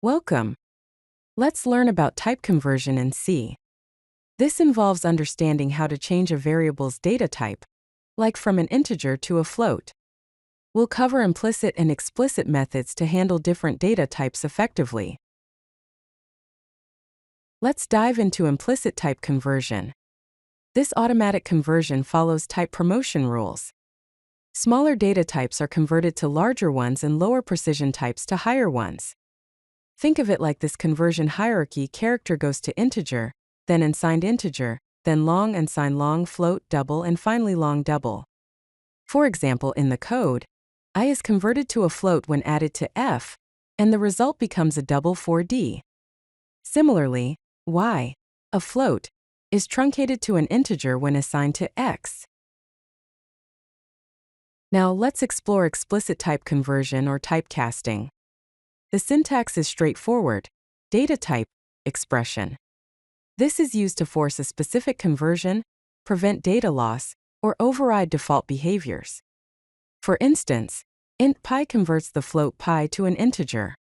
Welcome. Let's learn about type conversion in C. This involves understanding how to change a variable's data type, like from an integer to a float. We'll cover implicit and explicit methods to handle different data types effectively. Let's dive into implicit type conversion. This automatic conversion follows type promotion rules. Smaller data types are converted to larger ones and lower precision types to higher ones. Think of it like this conversion hierarchy: character goes to integer, then unsigned integer, then long unsigned long float double, and finally long double. For example, in the code, I is converted to a float when added to f, and the result becomes a double for d. Similarly, y, a float, is truncated to an integer when assigned to x. Now let's explore explicit type conversion or typecasting. The syntax is straightforward: data type, expression. This is used to force a specific conversion, prevent data loss, or override default behaviors. For instance, int pi converts the float pi to an integer.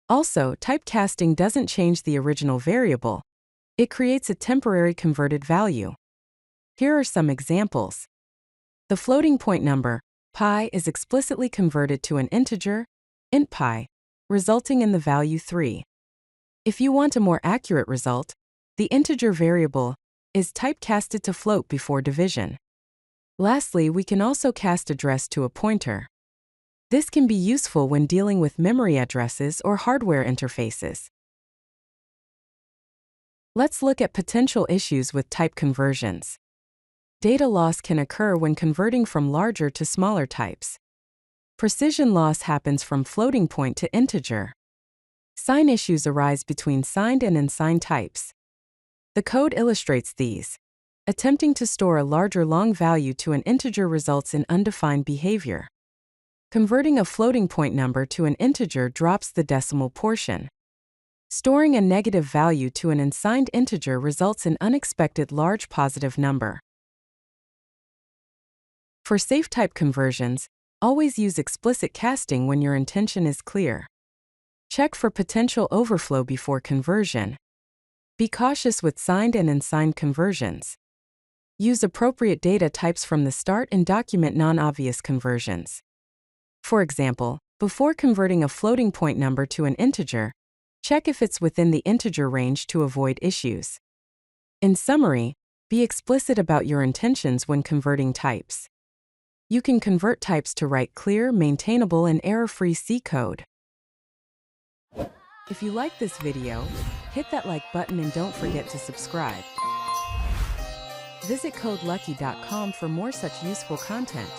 Also, typecasting doesn't change the original variable. It creates a temporary converted value. Here are some examples. The floating point number, pi, is explicitly converted to an integer, int pi, resulting in the value 3. If you want a more accurate result, the integer variable is typecasted to float before division. Lastly, we can also cast address to a pointer. This can be useful when dealing with memory addresses or hardware interfaces. Let's look at potential issues with type conversions. Data loss can occur when converting from larger to smaller types. Precision loss happens from floating point to integer. Sign issues arise between signed and unsigned types. The code illustrates these. Attempting to store a larger long value to an integer results in undefined behavior. Converting a floating point number to an integer drops the decimal portion. Storing a negative value to an unsigned integer results in unexpected large positive number. For safe type conversions, always use explicit casting when your intention is clear. Check for potential overflow before conversion. Be cautious with signed and unsigned conversions. Use appropriate data types from the start and document non-obvious conversions. For example, before converting a floating point number to an integer, check if it's within the integer range to avoid issues. In summary, be explicit about your intentions when converting types. You can convert types to write clear, maintainable, and error-free C code. If you like this video, hit that like button and don't forget to subscribe. Visit codelucky.com for more such useful content.